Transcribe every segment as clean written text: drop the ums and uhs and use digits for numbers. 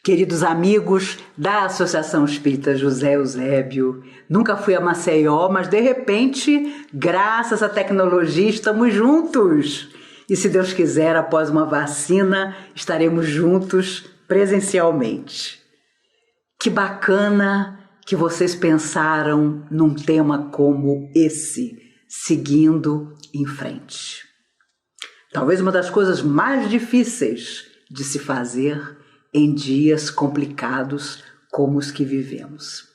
Queridos amigos da Associação Espírita José Eusébio, nunca fui a Maceió, mas de repente, graças à tecnologia, estamos juntos. E se Deus quiser, após uma vacina, estaremos juntos presencialmente. Que bacana que vocês pensaram num tema como esse, seguindo em frente. Talvez uma das coisas mais difíceis de se fazer em dias complicados como os que vivemos.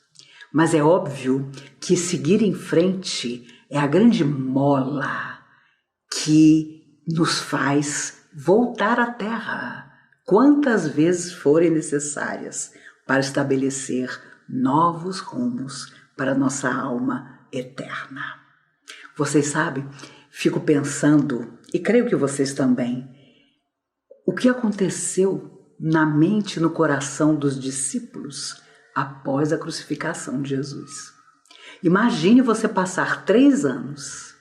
Mas é óbvio que seguir em frente é a grande mola que nos faz voltar à Terra quantas vezes forem necessárias para estabelecer novos rumos para nossa alma eterna. Vocês sabem, fico pensando, e creio que vocês também, o que aconteceu na mente e no coração dos discípulos após a crucificação de Jesus. Imagine você passar 3 anos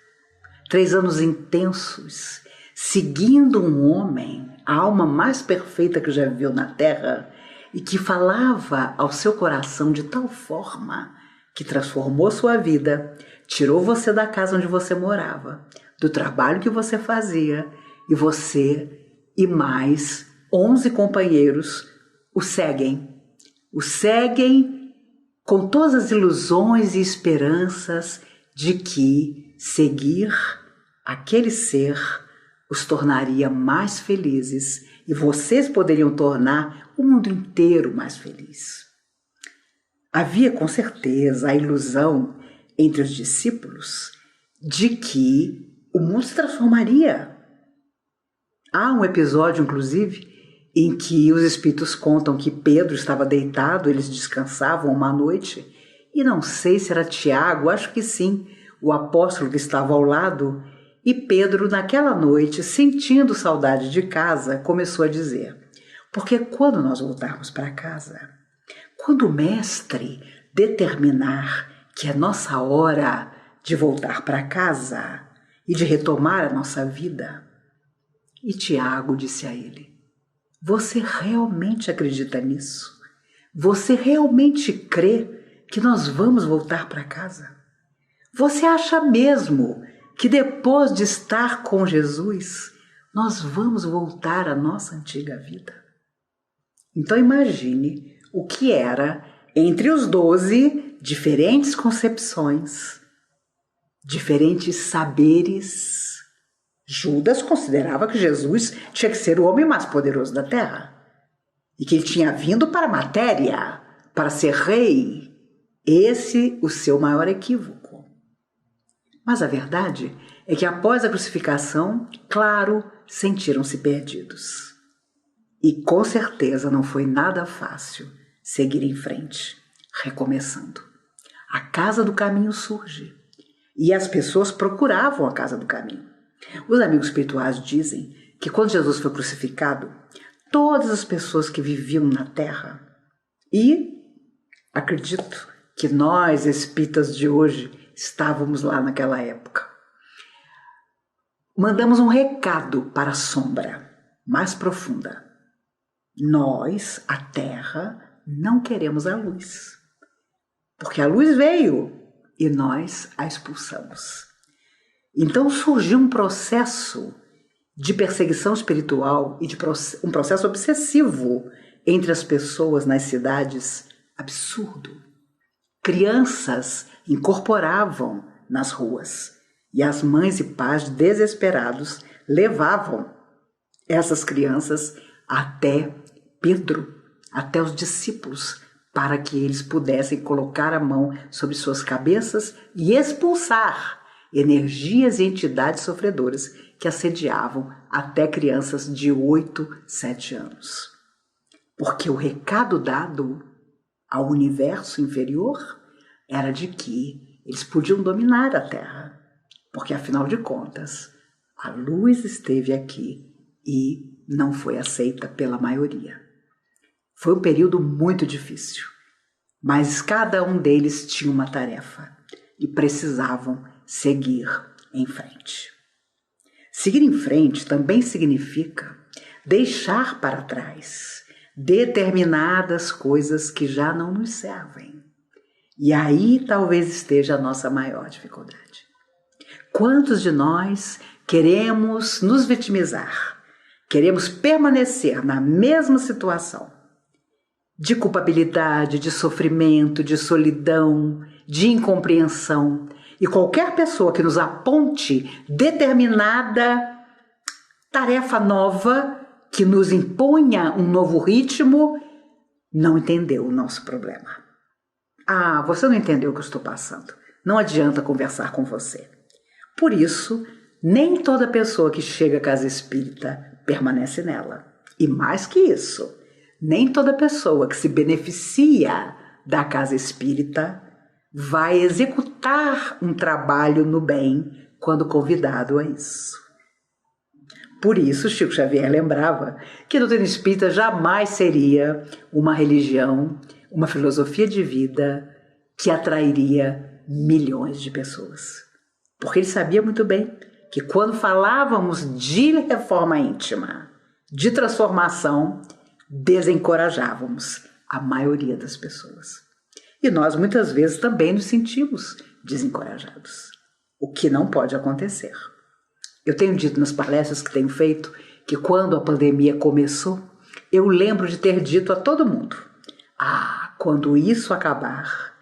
intensos, seguindo um homem, a alma mais perfeita que já viveu na Terra, e que falava ao seu coração de tal forma que transformou sua vida, tirou você da casa onde você morava, do trabalho que você fazia, e você e mais 11 companheiros o seguem com todas as ilusões e esperanças de que seguir aquele ser os tornaria mais felizes e vocês poderiam tornar o mundo inteiro mais feliz. Havia com certeza a ilusão entre os discípulos de que o mundo se transformaria. Há um episódio, inclusive, em que os espíritos contam que Pedro estava deitado, eles descansavam uma noite, e não sei se era Tiago, acho que sim, o apóstolo que estava ao lado, e Pedro, naquela noite, sentindo saudade de casa, começou a dizer: porque quando nós voltarmos para casa, quando o mestre determinar que é nossa hora de voltar para casa e de retomar a nossa vida, e Tiago disse a ele: você realmente acredita nisso? Você realmente crê que nós vamos voltar para casa? Você acha mesmo que depois de estar com Jesus, nós vamos voltar à nossa antiga vida? Então imagine o que era entre os 12 diferentes concepções, diferentes saberes. Judas considerava que Jesus tinha que ser o homem mais poderoso da terra e que ele tinha vindo para a matéria, para ser rei. Esse o seu maior equívoco. Mas a verdade é que após a crucificação, claro, sentiram-se perdidos. E com certeza não foi nada fácil seguir em frente, recomeçando. A casa do caminho surge e as pessoas procuravam a casa do caminho. Os amigos espirituais dizem que quando Jesus foi crucificado, todas as pessoas que viviam na Terra, e acredito que nós, espíritas de hoje, estávamos lá naquela época, mandamos um recado para a sombra mais profunda. Nós, a Terra, não queremos a luz, porque a luz veio e nós a expulsamos. Então surgiu um processo de perseguição espiritual e de um processo obsessivo entre as pessoas nas cidades, absurdo. Crianças incorporavam nas ruas e as mães e pais desesperados levavam essas crianças até Pedro, até os discípulos, para que eles pudessem colocar a mão sobre suas cabeças e expulsar energias e entidades sofredoras que assediavam até crianças de 8, 7 anos. Porque o recado dado ao universo inferior era de que eles podiam dominar a Terra, porque afinal de contas, a luz esteve aqui e não foi aceita pela maioria. Foi um período muito difícil, mas cada um deles tinha uma tarefa e precisavam seguir em frente. Seguir em frente também significa deixar para trás determinadas coisas que já não nos servem. E aí talvez esteja a nossa maior dificuldade. Quantos de nós queremos nos vitimizar? Queremos permanecer na mesma situação de culpabilidade, de sofrimento, de solidão, de incompreensão. E qualquer pessoa que nos aponte determinada tarefa nova, que nos imponha um novo ritmo, não entendeu o nosso problema. Ah, você não entendeu o que eu estou passando. Não adianta conversar com você. Por isso, nem toda pessoa que chega à casa espírita permanece nela. E mais que isso, nem toda pessoa que se beneficia da casa espírita vai executar um trabalho no bem quando convidado a isso. Por isso, Chico Xavier lembrava que a doutrina espírita jamais seria uma religião, uma filosofia de vida que atrairia milhões de pessoas. Porque ele sabia muito bem que quando falávamos de reforma íntima, de transformação, desencorajávamos a maioria das pessoas. E nós muitas vezes também nos sentimos desencorajados, o que não pode acontecer. Eu tenho dito nas palestras que tenho feito que quando a pandemia começou, eu lembro de ter dito a todo mundo: quando isso acabar,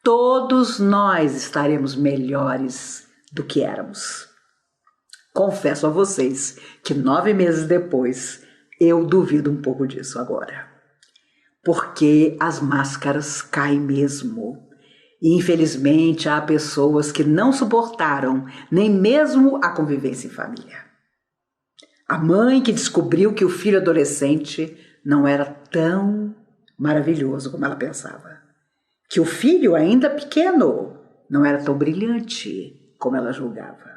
todos nós estaremos melhores do que éramos. Confesso a vocês que 9 meses depois, eu duvido um pouco disso agora. Porque as máscaras caem mesmo. E infelizmente há pessoas que não suportaram nem mesmo a convivência em família. A mãe que descobriu que o filho adolescente não era tão maravilhoso como ela pensava. Que o filho ainda pequeno não era tão brilhante como ela julgava.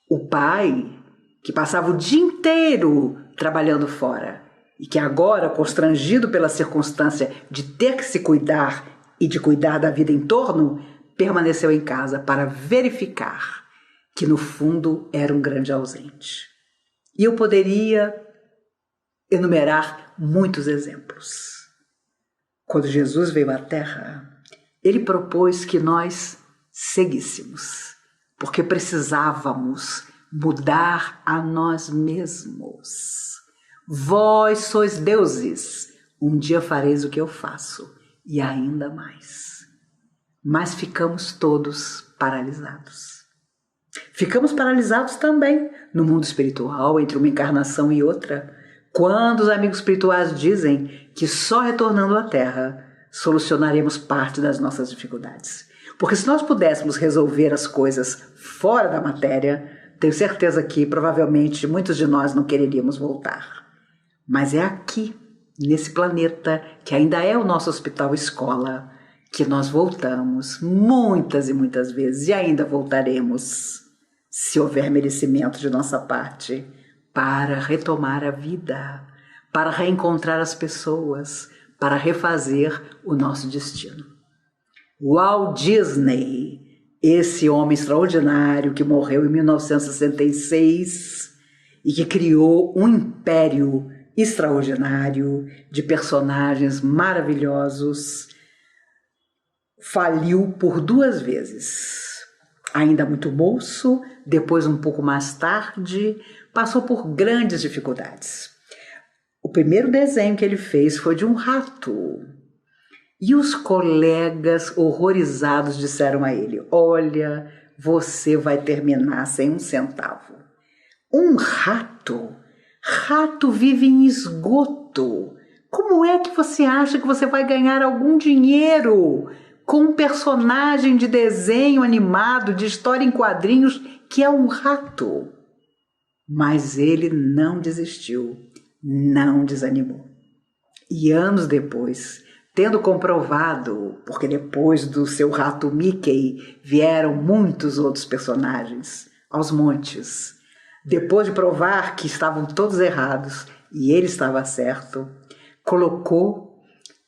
O pai que passava o dia inteiro trabalhando fora e que agora, constrangido pela circunstância de ter que se cuidar e de cuidar da vida em torno, permaneceu em casa para verificar que no fundo era um grande ausente. E eu poderia enumerar muitos exemplos. Quando Jesus veio à Terra, ele propôs que nós seguíssemos, porque precisávamos mudar a nós mesmos. Vós sois deuses, um dia fareis o que eu faço, e ainda mais. Mas ficamos todos paralisados. Ficamos paralisados também no mundo espiritual, entre uma encarnação e outra, quando os amigos espirituais dizem que só retornando à Terra solucionaremos parte das nossas dificuldades. Porque se nós pudéssemos resolver as coisas fora da matéria, tenho certeza que provavelmente muitos de nós não quereríamos voltar. Mas é aqui, nesse planeta, que ainda é o nosso hospital-escola, que nós voltamos muitas e muitas vezes e ainda voltaremos, se houver merecimento de nossa parte, para retomar a vida, para reencontrar as pessoas, para refazer o nosso destino. Walt Disney, esse homem extraordinário que morreu em 1966 e que criou um império extraordinário de personagens maravilhosos, faliu por 2 vezes. Ainda muito moço, depois um pouco mais tarde, passou por grandes dificuldades. O primeiro desenho que ele fez foi de um rato. E os colegas horrorizados disseram a ele: olha, você vai terminar sem 1 centavo. Um rato? Rato vive em esgoto. Como é que você acha que você vai ganhar algum dinheiro com um personagem de desenho animado, de história em quadrinhos, que é um rato? Mas ele não desistiu, não desanimou. E anos depois, tendo comprovado, porque depois do seu rato Mickey vieram muitos outros personagens aos montes, depois de provar que estavam todos errados e ele estava certo, colocou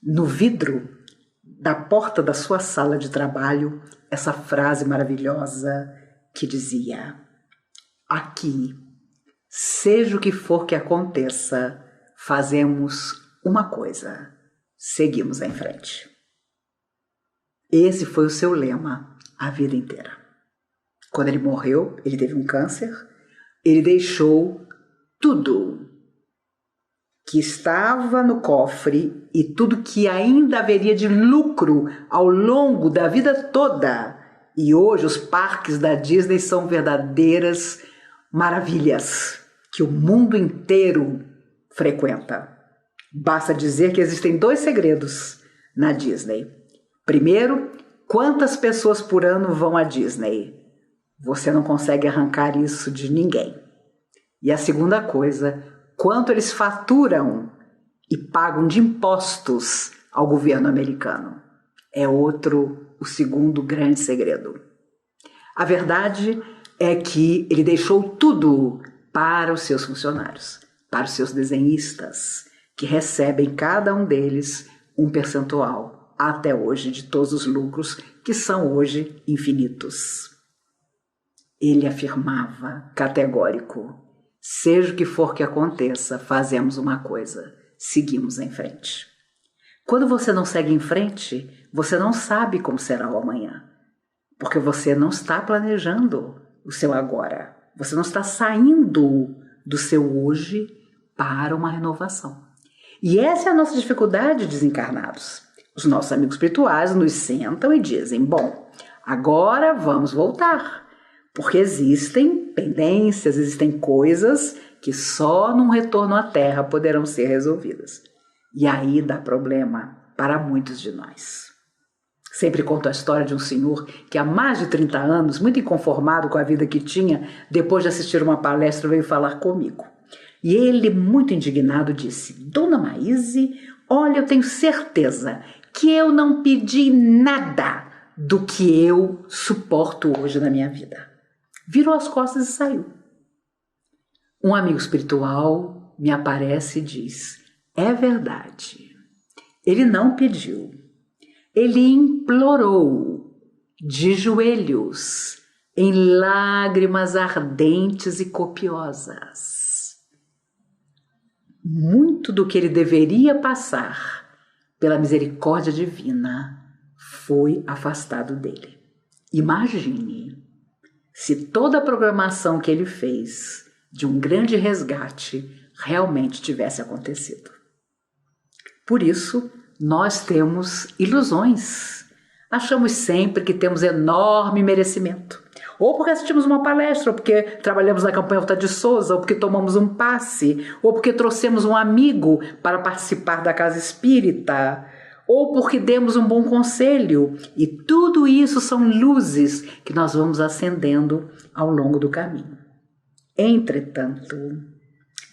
no vidro da porta da sua sala de trabalho essa frase maravilhosa que dizia: aqui, seja o que for que aconteça, fazemos uma coisa: seguimos em frente. Esse foi o seu lema a vida inteira. Quando ele morreu, ele teve um câncer, ele deixou tudo que estava no cofre e tudo que ainda haveria de lucro ao longo da vida toda. E hoje os parques da Disney são verdadeiras maravilhas que o mundo inteiro frequenta. Basta dizer que existem 2 segredos na Disney. Primeiro, quantas pessoas por ano vão à Disney? Você não consegue arrancar isso de ninguém. E a segunda coisa, quanto eles faturam e pagam de impostos ao governo americano. É o segundo grande segredo. A verdade é que ele deixou tudo para os seus funcionários, para os seus desenhistas, que recebem cada um deles um percentual até hoje de todos os lucros, que são hoje infinitos. Ele afirmava, categórico: seja o que for que aconteça, fazemos uma coisa: seguimos em frente. Quando você não segue em frente, você não sabe como será o amanhã, porque você não está planejando o seu agora. Você não está saindo do seu hoje para uma renovação. E essa é a nossa dificuldade, desencarnados. Os nossos amigos espirituais nos sentam e dizem: bom, agora vamos voltar, porque existem pendências, existem coisas que só num retorno à Terra poderão ser resolvidas. E aí dá problema para muitos de nós. Sempre conto a história de um senhor que há mais de 30 anos, muito inconformado com a vida que tinha, depois de assistir uma palestra, veio falar comigo. E ele, muito indignado, disse: Dona Maíse, olha, eu tenho certeza que eu não pedi nada do que eu suporto hoje na minha vida. Virou as costas e saiu. Um amigo espiritual me aparece e diz: é verdade. Ele não pediu. Ele implorou de joelhos, em lágrimas ardentes e copiosas. Muito do que ele deveria passar pela misericórdia divina foi afastado dele. Imagine se toda a programação que ele fez de um grande resgate realmente tivesse acontecido. Por isso, nós temos ilusões. Achamos sempre que temos enorme merecimento. Ou porque assistimos uma palestra, ou porque trabalhamos na campanha Alta de Souza, ou porque tomamos um passe, ou porque trouxemos um amigo para participar da casa espírita, ou porque demos um bom conselho. E tudo isso são luzes que nós vamos acendendo ao longo do caminho. Entretanto,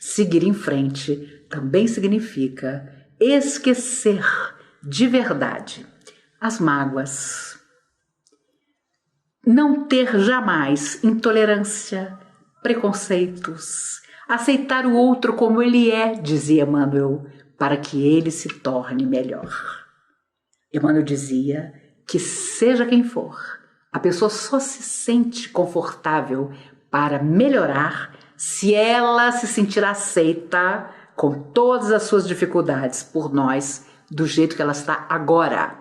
seguir em frente também significa esquecer de verdade as mágoas. Não ter jamais intolerância, preconceitos, aceitar o outro como ele é, dizia Emmanuel, para que ele se torne melhor. Emmanuel dizia que, seja quem for, a pessoa só se sente confortável para melhorar se ela se sentir aceita com todas as suas dificuldades por nós, do jeito que ela está agora.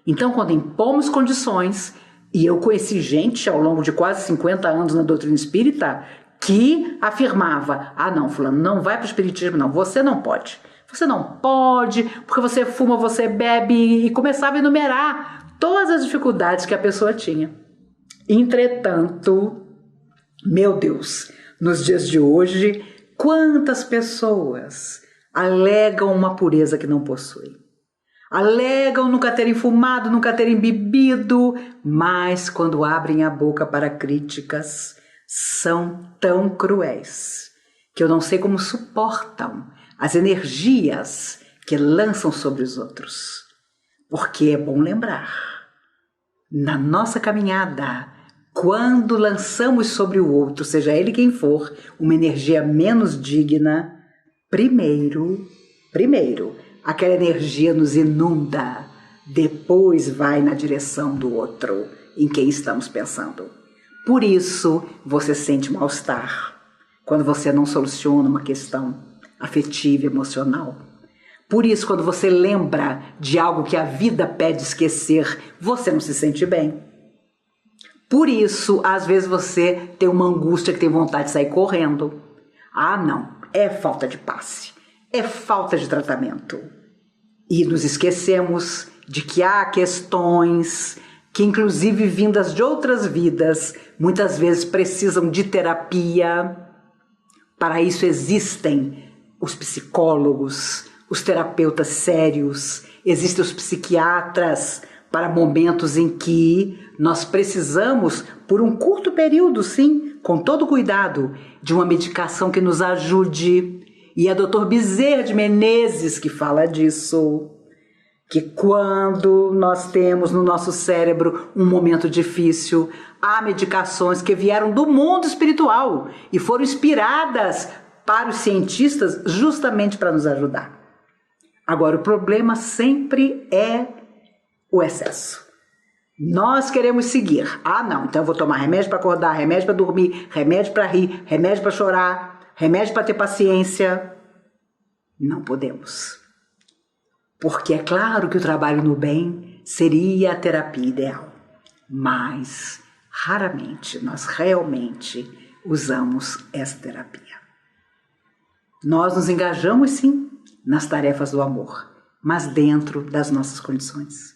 Então, quando impomos condições, e eu conheci gente ao longo de quase 50 anos na doutrina espírita que afirmava: ah não, fulano, não vai para o espiritismo não, você não pode. Você não pode, porque você fuma, você bebe, e começava a enumerar todas as dificuldades que a pessoa tinha. Entretanto, meu Deus, nos dias de hoje, quantas pessoas alegam uma pureza que não possuem? Alegam nunca terem fumado, nunca terem bebido, mas quando abrem a boca para críticas, são tão cruéis que eu não sei como suportam as energias que lançam sobre os outros. Porque é bom lembrar, na nossa caminhada, quando lançamos sobre o outro, seja ele quem for, uma energia menos digna, primeiro, aquela energia nos inunda, depois vai na direção do outro, em quem estamos pensando. Por isso, você sente mal-estar quando você não soluciona uma questão afetiva, emocional. Por isso, quando você lembra de algo que a vida pede esquecer, você não se sente bem. Por isso, às vezes você tem uma angústia que tem vontade de sair correndo. Ah, não, é falta de passe, é falta de tratamento. E nos esquecemos de que há questões que, inclusive vindas de outras vidas, muitas vezes precisam de terapia. Para isso existem os psicólogos, os terapeutas sérios, existem os psiquiatras para momentos em que nós precisamos, por um curto período, sim, com todo cuidado, de uma medicação que nos ajude. E é Dr. Bezerra de Menezes que fala disso, que quando nós temos no nosso cérebro um momento difícil, há medicações que vieram do mundo espiritual e foram inspiradas para os cientistas justamente para nos ajudar. Agora, o problema sempre é o excesso. Nós queremos seguir. Ah, não, então eu vou tomar remédio para acordar, remédio para dormir, remédio para rir, remédio para chorar, remédio para ter paciência. Não podemos. Porque é claro que o trabalho no bem seria a terapia ideal, mas raramente nós realmente usamos essa terapia. Nós nos engajamos sim nas tarefas do amor, mas dentro das nossas condições,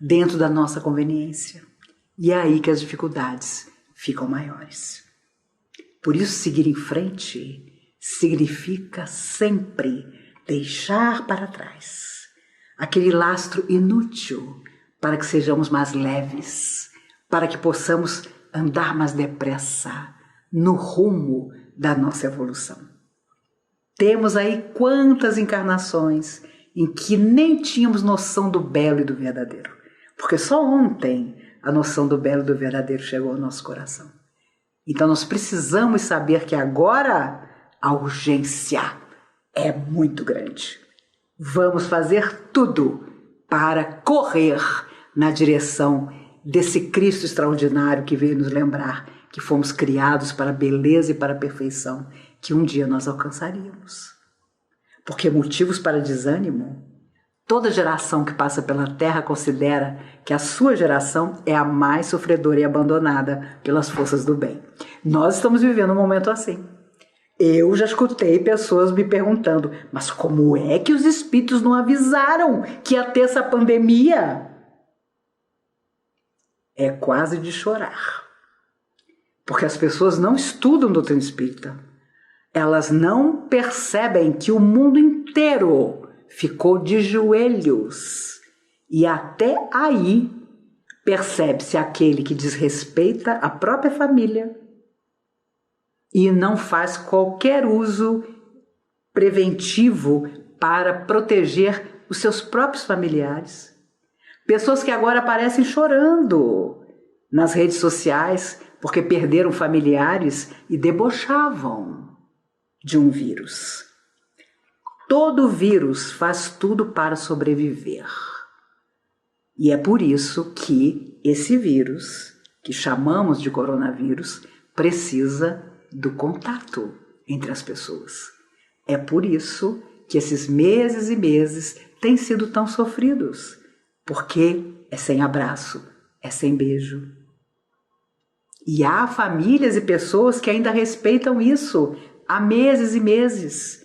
dentro da nossa conveniência. E é aí que as dificuldades ficam maiores. Por isso, seguir em frente significa sempre deixar para trás aquele lastro inútil para que sejamos mais leves, para que possamos andar mais depressa no rumo da nossa evolução. Temos aí quantas encarnações em que nem tínhamos noção do belo e do verdadeiro, porque só ontem a noção do belo e do verdadeiro chegou ao nosso coração. Então nós precisamos saber que agora a urgência é muito grande. Vamos fazer tudo para correr na direção desse Cristo extraordinário que veio nos lembrar que fomos criados para a beleza e para a perfeição que um dia nós alcançaríamos. Porque motivos para desânimo, toda geração que passa pela Terra considera que a sua geração é a mais sofredora e abandonada pelas forças do bem. Nós estamos vivendo um momento assim. Eu já escutei pessoas me perguntando, mas como é que os espíritos não avisaram que ia ter essa pandemia? É quase de chorar. Porque as pessoas não estudam doutrina espírita. Elas não percebem que o mundo inteiro ficou de joelhos. E até aí percebe-se aquele que desrespeita a própria família e não faz qualquer uso preventivo para proteger os seus próprios familiares. Pessoas que agora aparecem chorando nas redes sociais porque perderam familiares e debochavam de um vírus. Todo vírus faz tudo para sobreviver. E é por isso que esse vírus, que chamamos de coronavírus, precisa do contato entre as pessoas. É por isso que esses meses e meses têm sido tão sofridos, porque é sem abraço, é sem beijo. E há famílias e pessoas que ainda respeitam isso há meses e meses.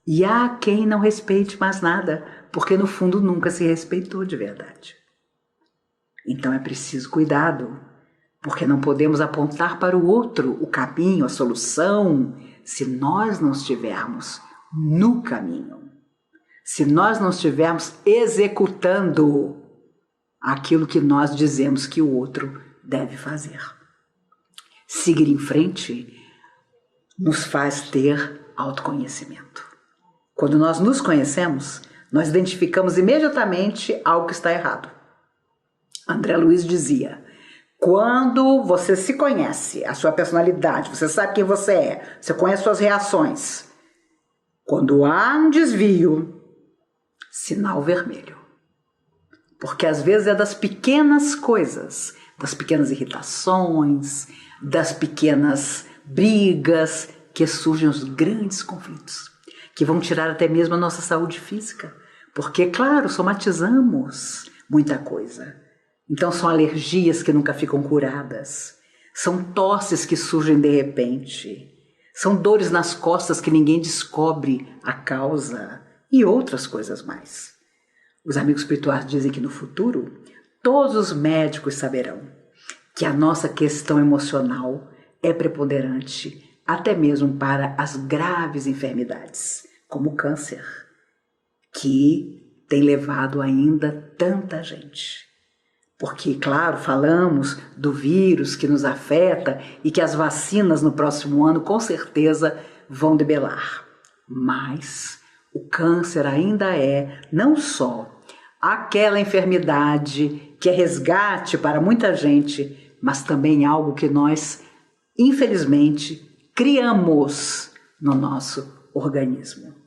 E há quem não respeite mais nada, porque no fundo nunca se respeitou de verdade. Então é preciso cuidado, porque não podemos apontar para o outro o caminho, a solução, se nós não estivermos no caminho, se nós não estivermos executando aquilo que nós dizemos que o outro deve fazer. Seguir em frente nos faz ter autoconhecimento. Quando nós nos conhecemos, nós identificamos imediatamente algo que está errado. André Luiz dizia: quando você se conhece, a sua personalidade, você sabe quem você é, você conhece suas reações. Quando há um desvio, sinal vermelho. Porque às vezes é das pequenas coisas, das pequenas irritações, das pequenas brigas que surgem os grandes conflitos, que vão tirar até mesmo a nossa saúde física, Porque, claro, somatizamos muita coisa. Então são alergias que nunca ficam curadas. São tosses que surgem de repente. São dores nas costas que ninguém descobre a causa. E outras coisas mais. Os amigos espirituais dizem que no futuro, todos os médicos saberão que a nossa questão emocional é preponderante, até mesmo para as graves enfermidades, como o câncer, que tem levado ainda tanta gente. Porque, claro, falamos do vírus que nos afeta e que as vacinas no próximo ano com certeza vão debelar. Mas o câncer ainda é não só aquela enfermidade que é resgate para muita gente, mas também algo que nós, infelizmente, criamos no nosso organismo.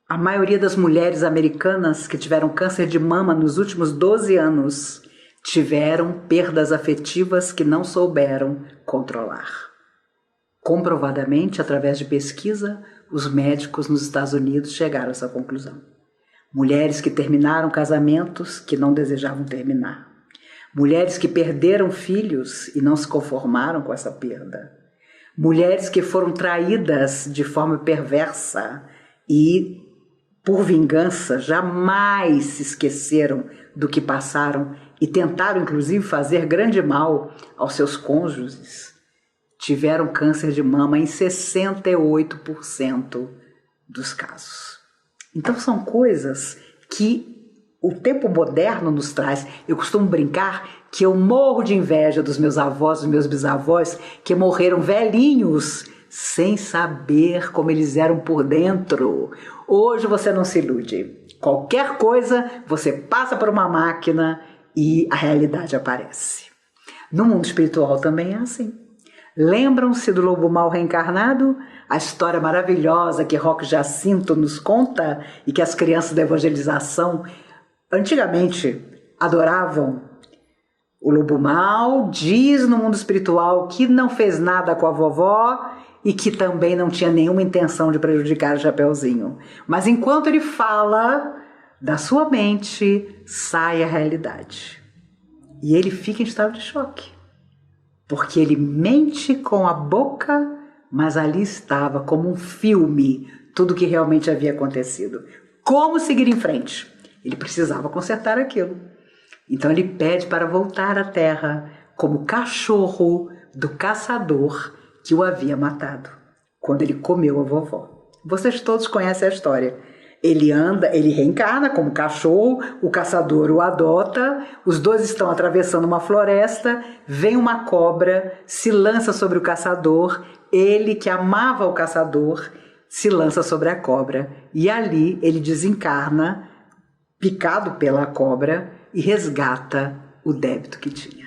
A maioria das mulheres americanas que tiveram câncer de mama nos últimos 12 anos tiveram perdas afetivas que não souberam controlar. Comprovadamente, através de pesquisa, os médicos nos Estados Unidos chegaram a essa conclusão. Mulheres que terminaram casamentos que não desejavam terminar. Mulheres que perderam filhos e não se conformaram com essa perda. Mulheres que foram traídas de forma perversa e, por vingança, jamais se esqueceram do que passaram e tentaram, inclusive, fazer grande mal aos seus cônjuges. Tiveram câncer de mama em 68% dos casos. Então são coisas que o tempo moderno nos traz. Eu costumo brincar que eu morro de inveja dos meus avós, dos meus bisavós, que morreram velhinhos, sem saber como eles eram por dentro. Hoje você não se ilude. Qualquer coisa, você passa por uma máquina e a realidade aparece. No mundo espiritual também é assim. Lembram-se do lobo mau reencarnado? A história maravilhosa que Roque Jacinto nos conta e que as crianças da evangelização antigamente adoravam. O lobo mau diz no mundo espiritual que não fez nada com a vovó e que também não tinha nenhuma intenção de prejudicar o Chapeuzinho. Mas enquanto ele fala, da sua mente sai a realidade. E ele fica em estado de choque. Porque ele mente com a boca, mas ali estava como um filme tudo o que realmente havia acontecido. Como seguir em frente? Ele precisava consertar aquilo. Então ele pede para voltar à terra como cachorro do caçador que o havia matado, quando ele comeu a vovó. Vocês todos conhecem a história. Ele reencarna como cachorro, o caçador o adota, os dois estão atravessando uma floresta, vem uma cobra, se lança sobre o caçador, ele que amava o caçador, se lança sobre a cobra e ali ele desencarna, picado pela cobra e resgata o débito que tinha.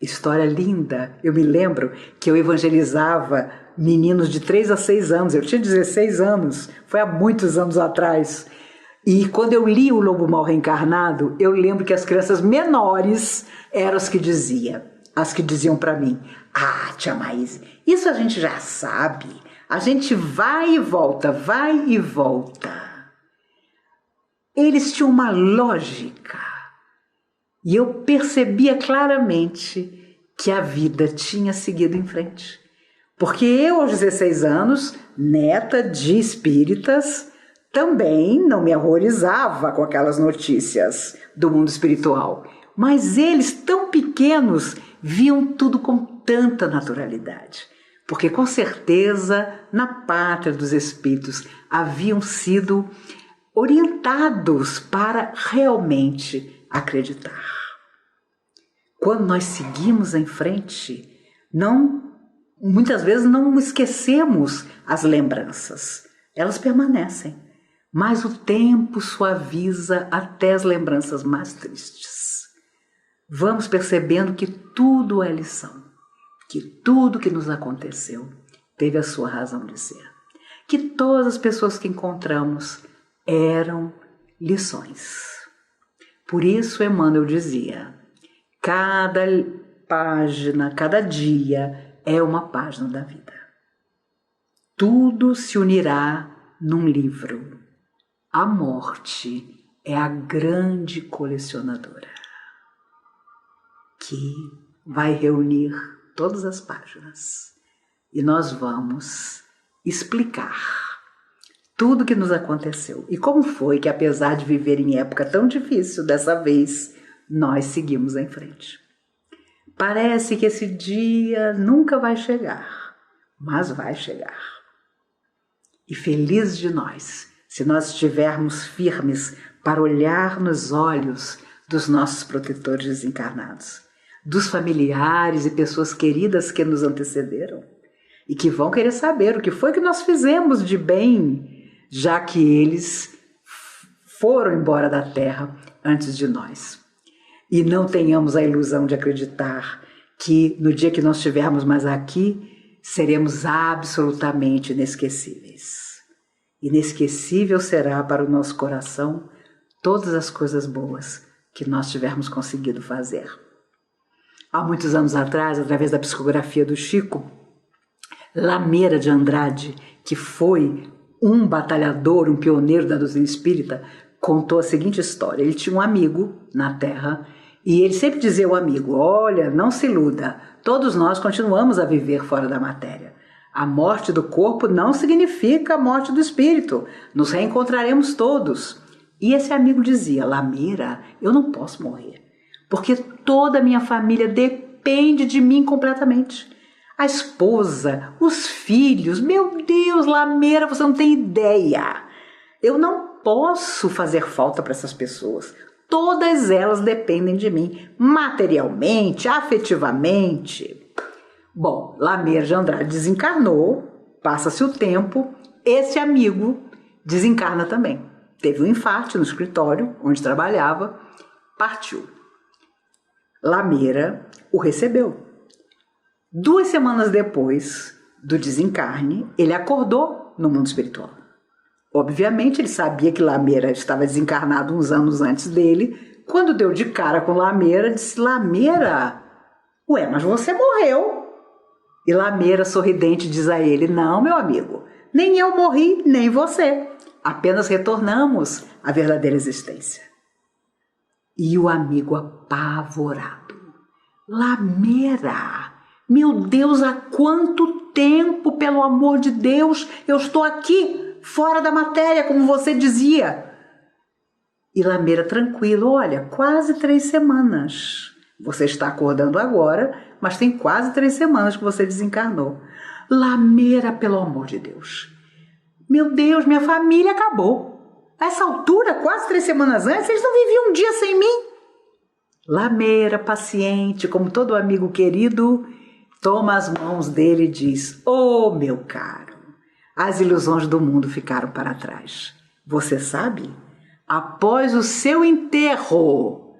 História linda. Eu me lembro que eu evangelizava meninos de 3 a 6 anos. Eu tinha 16 anos. Foi há muitos anos atrás. E quando eu li O Lobo Mau Reencarnado, eu lembro que as crianças menores eram as que diziam para mim: "Ah, tia Maíse, isso a gente já sabe. A gente vai e volta, vai e volta." Eles tinham uma lógica. E eu percebia claramente que a vida tinha seguido em frente. Porque eu, aos 16 anos, neta de espíritas, também não me horrorizava com aquelas notícias do mundo espiritual. Mas eles, tão pequenos, viam tudo com tanta naturalidade. Porque, com certeza, na pátria dos espíritos haviam sido orientados para realmente acreditar. Quando nós seguimos em frente, muitas vezes não esquecemos as lembranças. Elas permanecem, mas o tempo suaviza até as lembranças mais tristes. Vamos percebendo que tudo é lição, que tudo que nos aconteceu teve a sua razão de ser, que todas as pessoas que encontramos eram lições. Por isso Emmanuel dizia: cada página, cada dia é uma página da vida. Tudo se unirá num livro. A morte é a grande colecionadora que vai reunir todas as páginas e nós vamos explicar tudo que nos aconteceu e como foi que, apesar de viver em época tão difícil, dessa vez nós seguimos em frente. Parece que esse dia nunca vai chegar, mas vai chegar. E feliz de nós, se nós estivermos firmes para olhar nos olhos dos nossos protetores desencarnados, dos familiares e pessoas queridas que nos antecederam e que vão querer saber o que foi que nós fizemos de bem, já que eles foram embora da Terra antes de nós. E não tenhamos a ilusão de acreditar que no dia que nós estivermos mais aqui, seremos absolutamente inesquecíveis. Inesquecível será para o nosso coração todas as coisas boas que nós tivermos conseguido fazer. Há muitos anos atrás, através da psicografia do Chico, Lameira de Andrade, que foi um batalhador, um pioneiro da doutrina espírita, contou a seguinte história. Ele tinha um amigo na Terra e ele sempre dizia ao amigo: olha, não se iluda, todos nós continuamos a viver fora da matéria. A morte do corpo não significa a morte do espírito, nos reencontraremos todos. E esse amigo dizia: Lameira, eu não posso morrer, porque toda a minha família depende de mim completamente. A esposa, os filhos, meu Deus, Lameira, você não tem ideia. Eu não posso fazer falta para essas pessoas. Todas elas dependem de mim, materialmente, afetivamente. Bom, Lameira de Andrade desencarnou, passa-se o tempo, esse amigo desencarna também. Teve um infarte no escritório onde trabalhava, partiu. Lameira o recebeu. 2 semanas depois do desencarne, ele acordou no mundo espiritual. Obviamente, ele sabia que Lameira estava desencarnado uns anos antes dele. Quando deu de cara com Lameira, disse: Lameira, ué, mas você morreu. E Lameira, sorridente, diz a ele: não, meu amigo, nem eu morri, nem você. Apenas retornamos à verdadeira existência. E o amigo apavorado: Lameira, meu Deus, há quanto tempo, pelo amor de Deus, eu estou aqui, fora da matéria, como você dizia. E Lameira tranquilo: olha, quase 3 semanas. Você está acordando agora, mas tem quase 3 semanas que você desencarnou. Lameira, pelo amor de Deus. Meu Deus, minha família acabou. A essa altura, quase 3 semanas antes, eles não viviam um dia sem mim. Lameira, paciente, como todo amigo querido, toma as mãos dele e diz: oh, meu caro, as ilusões do mundo ficaram para trás. Você sabe? Após o seu enterro,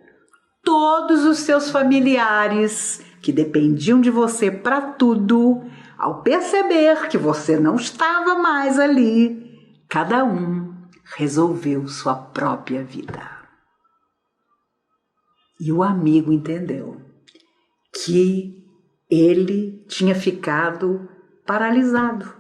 todos os seus familiares que dependiam de você para tudo, ao perceber que você não estava mais ali, cada um resolveu sua própria vida. E o amigo entendeu que ele tinha ficado paralisado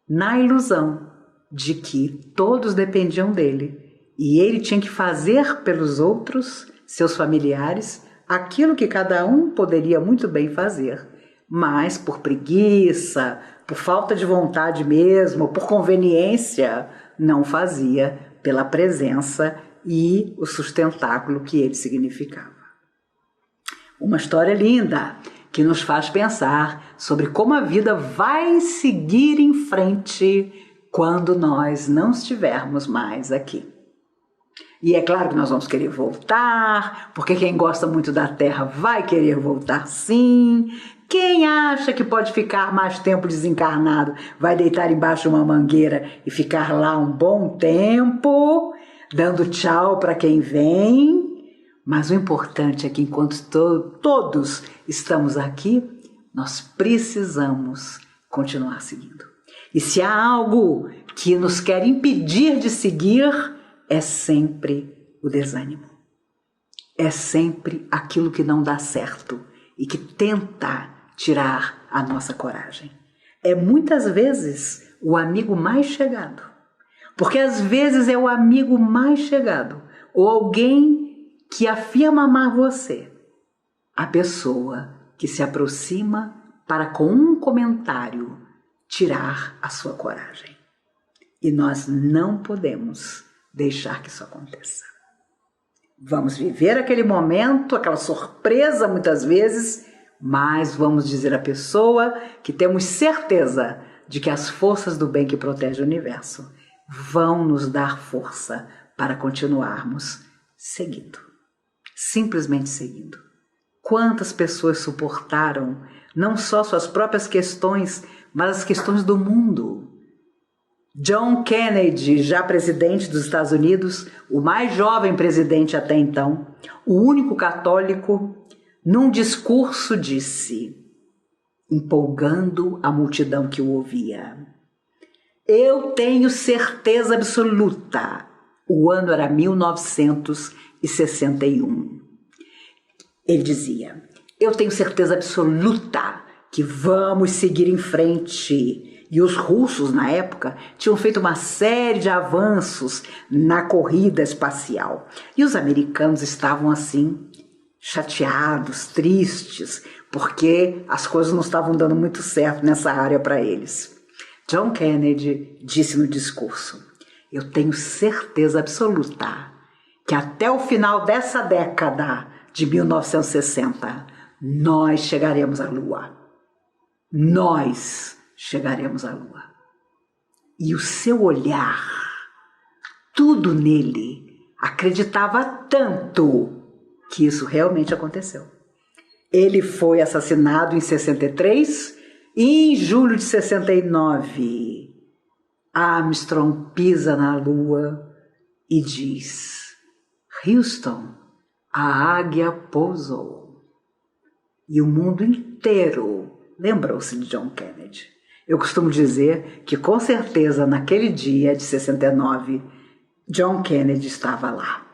na ilusão de que todos dependiam dele e ele tinha que fazer pelos outros, seus familiares, aquilo que cada um poderia muito bem fazer, mas por preguiça, por falta de vontade mesmo, por conveniência, não fazia pela presença e o sustentáculo que ele significava. Uma história linda que nos faz pensar sobre como a vida vai seguir em frente quando nós não estivermos mais aqui. E é claro que nós vamos querer voltar, porque quem gosta muito da Terra vai querer voltar sim. Quem acha que pode ficar mais tempo desencarnado vai deitar embaixo de uma mangueira e ficar lá um bom tempo, dando tchau para quem vem. Mas o importante é que enquanto todos estamos aqui, nós precisamos continuar seguindo. E se há algo que nos quer impedir de seguir, é sempre o desânimo. É sempre aquilo que não dá certo e que tenta tirar a nossa coragem. É muitas vezes o amigo mais chegado, Porque às vezes é o amigo mais chegado, ou alguém que afirma amar você, a pessoa que se aproxima para com um comentário tirar a sua coragem. E nós não podemos deixar que isso aconteça. Vamos viver aquele momento, aquela surpresa muitas vezes, mas vamos dizer à pessoa que temos certeza de que as forças do bem que protegem o universo vão nos dar força para continuarmos seguindo. Simplesmente seguindo. Quantas pessoas suportaram não só suas próprias questões, mas as questões do mundo? John Kennedy, já presidente dos Estados Unidos, o mais jovem presidente até então, o único católico, num discurso disse, empolgando a multidão que o ouvia: eu tenho certeza absoluta. O ano era 1961. Ele dizia: eu tenho certeza absoluta que vamos seguir em frente. E os russos, na época, tinham feito uma série de avanços na corrida espacial. E os americanos estavam assim, chateados, tristes, porque as coisas não estavam dando muito certo nessa área para eles. John Kennedy disse no discurso: eu tenho certeza absoluta que até o final dessa década de 1960, nós chegaremos à Lua. Nós chegaremos à Lua. E o seu olhar, tudo nele, acreditava tanto que isso realmente aconteceu. Ele foi assassinado em 63 e em julho de 69, Armstrong pisa na Lua e diz: Houston, a águia pousou. E o mundo inteiro lembrou-se de John Kennedy. Eu costumo dizer que, com certeza, naquele dia de 69, John Kennedy estava lá.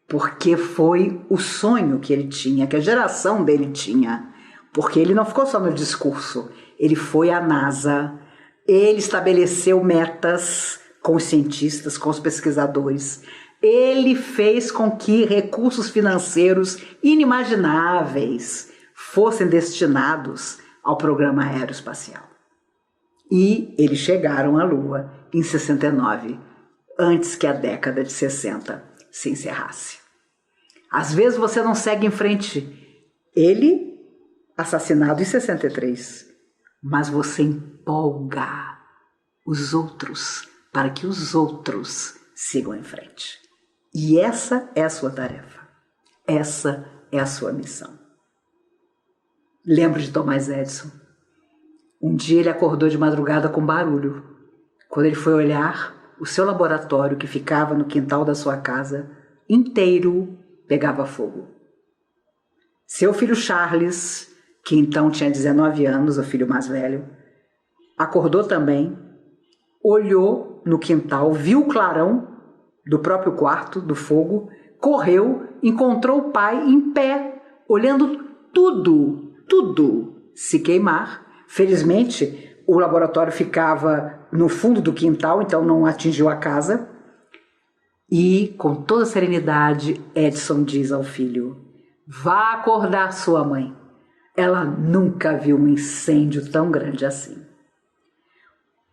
Porque foi o sonho que ele tinha, que a geração dele tinha. Porque ele não ficou só no discurso, ele foi à NASA, ele estabeleceu metas com os cientistas, com os pesquisadores. Ele fez com que recursos financeiros inimagináveis fossem destinados ao programa aeroespacial. E eles chegaram à Lua em 69, antes que a década de 60 se encerrasse. Às vezes você não segue em frente. Ele, assassinado em 63, mas você empolga os outros para que os outros sigam em frente. E essa é a sua tarefa. Essa é a sua missão. Lembro de Thomas Edison. Um dia ele acordou de madrugada com barulho. Quando ele foi olhar, o seu laboratório, que ficava no quintal da sua casa, inteiro pegava fogo. Seu filho Charles, que então tinha 19 anos, o filho mais velho, acordou também, olhou no quintal, viu o clarão do próprio quarto, do fogo, correu, encontrou o pai em pé, olhando tudo se queimar. Felizmente, o laboratório ficava no fundo do quintal, então não atingiu a casa. E, com toda serenidade, Edison diz ao filho: vá acordar sua mãe. Ela nunca viu um incêndio tão grande assim.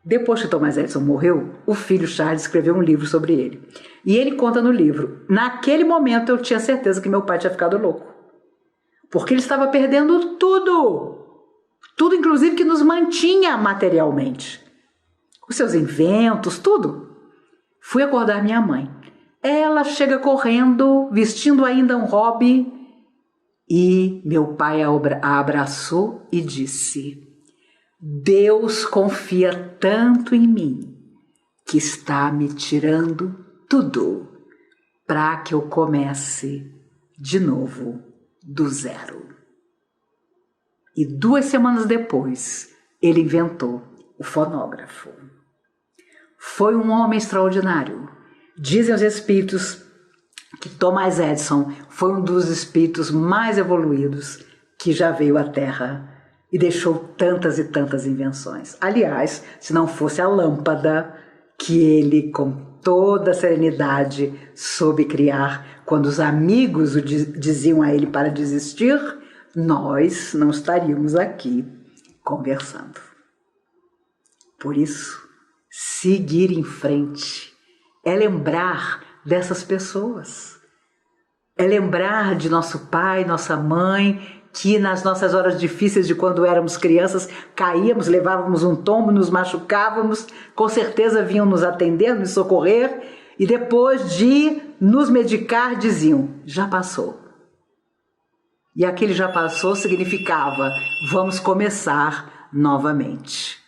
Depois que Thomas Edison morreu, o filho Charles escreveu um livro sobre ele. E ele conta no livro: naquele momento eu tinha certeza que meu pai tinha ficado louco. Porque ele estava perdendo tudo. Tudo, inclusive, que nos mantinha materialmente. Os seus inventos, tudo. Fui acordar minha mãe. Ela chega correndo, vestindo ainda um hobby. E meu pai a abraçou e disse: Deus confia tanto em mim que está me tirando tudo para que eu comece de novo do zero. E 2 semanas depois, ele inventou o fonógrafo. Foi um homem extraordinário. Dizem os espíritos que Thomas Edison foi um dos espíritos mais evoluídos que já veio à Terra e deixou tantas e tantas invenções. Aliás, se não fosse a lâmpada que ele, com toda serenidade, soube criar. Quando os amigos diziam a ele para desistir, nós não estaríamos aqui conversando. Por isso, seguir em frente é lembrar dessas pessoas. É lembrar de nosso pai, nossa mãe, que nas nossas horas difíceis de quando éramos crianças, caíamos, levávamos um tombo, nos machucávamos, com certeza vinham nos atender, nos socorrer, e depois de nos medicar diziam, já passou. E aquele já passou significava, vamos começar novamente.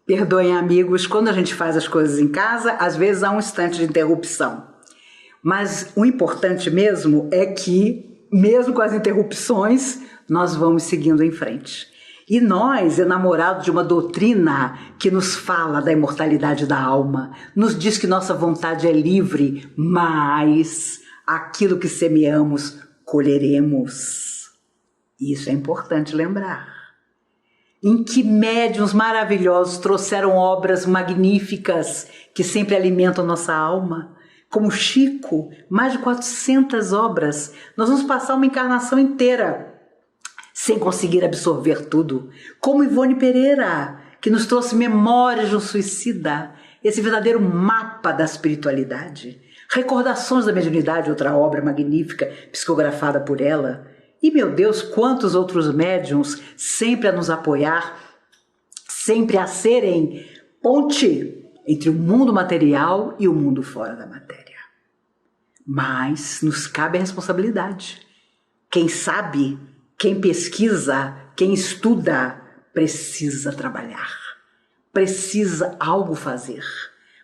Perdoem, amigos, quando a gente faz as coisas em casa, às vezes há um instante de interrupção. Mas o importante mesmo é que, mesmo com as interrupções, nós vamos seguindo em frente. E nós, enamorados de uma doutrina que nos fala da imortalidade da alma, nos diz que nossa vontade é livre, mas aquilo que semeamos, colheremos. Isso é importante lembrar. Em que médiuns maravilhosos trouxeram obras magníficas que sempre alimentam nossa alma, como Chico, mais de 400 obras. Nós vamos passar uma encarnação inteira sem conseguir absorver tudo, como Ivone Pereira, que nos trouxe Memórias de um Suicida, esse verdadeiro mapa da espiritualidade, Recordações da Mediunidade, outra obra magnífica, psicografada por ela. E, meu Deus, quantos outros médiuns sempre a nos apoiar, sempre a serem ponte entre o mundo material e o mundo fora da matéria. Mas nos cabe a responsabilidade. Quem sabe, quem pesquisa, quem estuda, precisa trabalhar. Precisa algo fazer.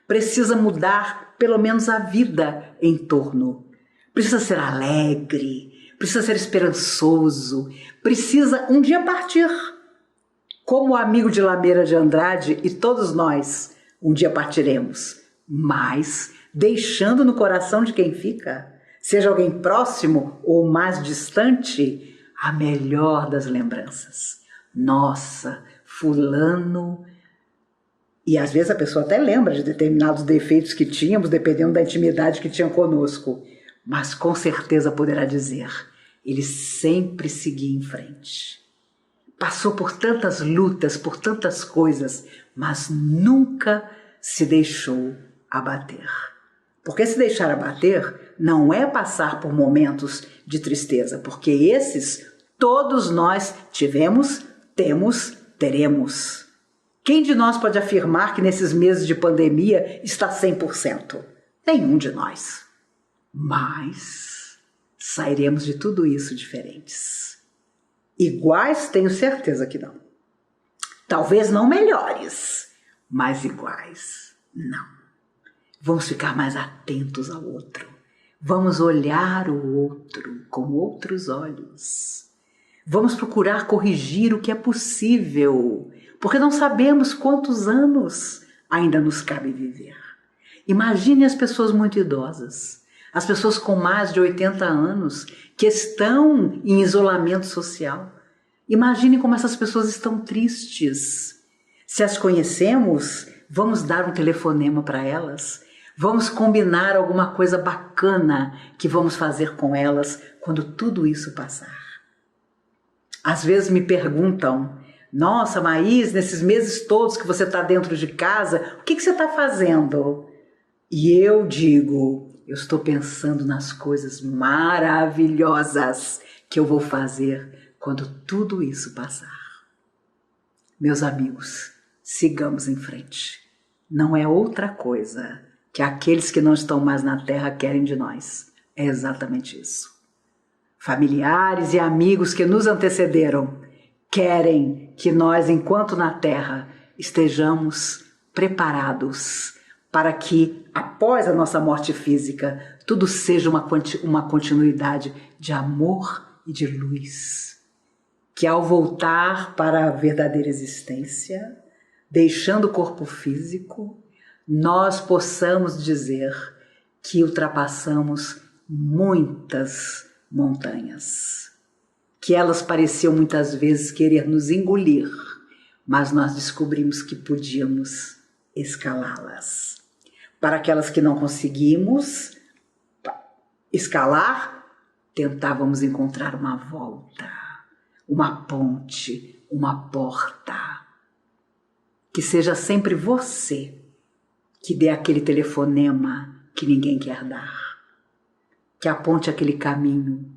Precisa mudar pelo menos a vida em torno. Precisa ser alegre. Precisa ser esperançoso, precisa um dia partir. Como o amigo de Lameira de Andrade e todos nós, um dia partiremos, mas deixando no coração de quem fica, seja alguém próximo ou mais distante, a melhor das lembranças. Nossa, fulano... E às vezes a pessoa até lembra de determinados defeitos que tínhamos, dependendo da intimidade que tinha conosco, mas com certeza poderá dizer... Ele sempre seguia em frente. Passou por tantas lutas, por tantas coisas, mas nunca se deixou abater. Porque se deixar abater não é passar por momentos de tristeza, porque esses todos nós tivemos, temos, teremos. Quem de nós pode afirmar que nesses meses de pandemia está 100%? Nenhum de nós. Mas... sairemos de tudo isso diferentes. Iguais, tenho certeza que não. Talvez não melhores, mas iguais, não. Vamos ficar mais atentos ao outro. Vamos olhar o outro com outros olhos. Vamos procurar corrigir o que é possível, porque não sabemos quantos anos ainda nos cabe viver. Imagine as pessoas muito idosas. As pessoas com mais de 80 anos que estão em isolamento social. Imaginem como essas pessoas estão tristes. Se as conhecemos, vamos dar um telefonema para elas. Vamos combinar alguma coisa bacana que vamos fazer com elas quando tudo isso passar. Às vezes me perguntam, nossa, Maís, nesses meses todos que você está dentro de casa, o que você está fazendo? E eu digo... eu estou pensando nas coisas maravilhosas que eu vou fazer quando tudo isso passar. Meus amigos, sigamos em frente. Não é outra coisa que aqueles que não estão mais na Terra querem de nós. É exatamente isso. Familiares e amigos que nos antecederam querem que nós, enquanto na Terra, estejamos preparados para que, após a nossa morte física, tudo seja uma continuidade de amor e de luz. Que ao voltar para a verdadeira existência, deixando o corpo físico, nós possamos dizer que ultrapassamos muitas montanhas, que elas pareciam muitas vezes querer nos engolir, mas nós descobrimos que podíamos escalá-las. Para aquelas que não conseguimos escalar, tentávamos encontrar uma volta, uma ponte, uma porta. Que seja sempre você que dê aquele telefonema que ninguém quer dar, que aponte aquele caminho,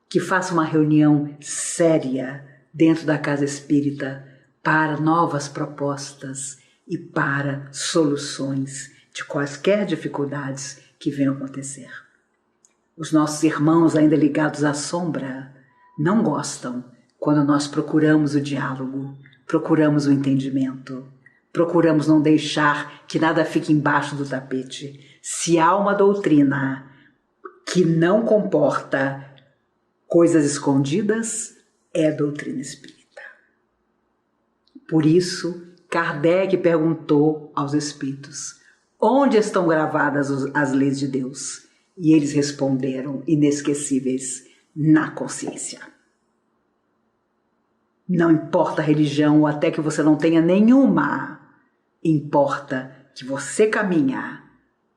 que faça uma reunião séria dentro da casa espírita para novas propostas e para soluções de quaisquer dificuldades que venham acontecer. Os nossos irmãos ainda ligados à sombra não gostam quando nós procuramos o diálogo, procuramos o entendimento, procuramos não deixar que nada fique embaixo do tapete. Se há uma doutrina que não comporta coisas escondidas, é a doutrina espírita. Por isso, Kardec perguntou aos espíritos: onde estão gravadas as leis de Deus? E eles responderam, inesquecíveis, na consciência. Não importa a religião, ou até que você não tenha nenhuma, importa que você caminha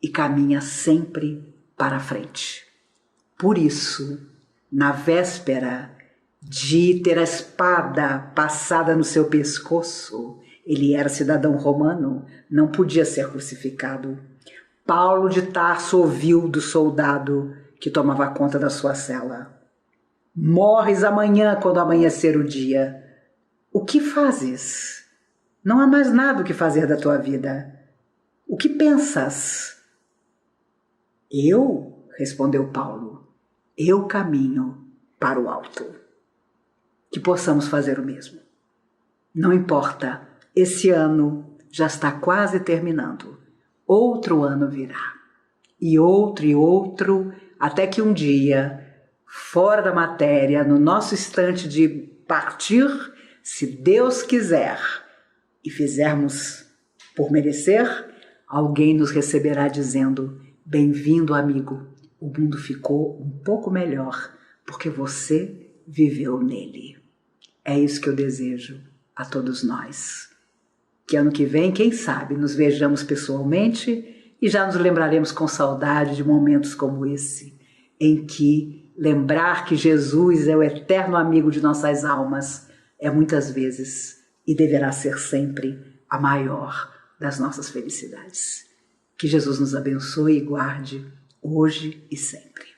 e caminha sempre para frente. Por isso, na véspera de ter a espada passada no seu pescoço, ele era cidadão romano, não podia ser crucificado. Paulo de Tarso ouviu do soldado que tomava conta da sua cela: morres amanhã quando amanhecer o dia. O que fazes? Não há mais nada o que fazer da tua vida. O que pensas? Eu, respondeu Paulo, eu caminho para o alto. Que possamos fazer o mesmo. Não importa, esse ano já está quase terminando. Outro ano virá. E outro, até que um dia, fora da matéria, no nosso instante de partir, se Deus quiser, e fizermos por merecer, alguém nos receberá dizendo: bem-vindo, amigo, o mundo ficou um pouco melhor, porque você viveu nele. É isso que eu desejo a todos nós. Que ano que vem, quem sabe, nos vejamos pessoalmente e já nos lembraremos com saudade de momentos como esse, em que lembrar que Jesus é o eterno amigo de nossas almas é muitas vezes e deverá ser sempre a maior das nossas felicidades. Que Jesus nos abençoe e guarde hoje e sempre.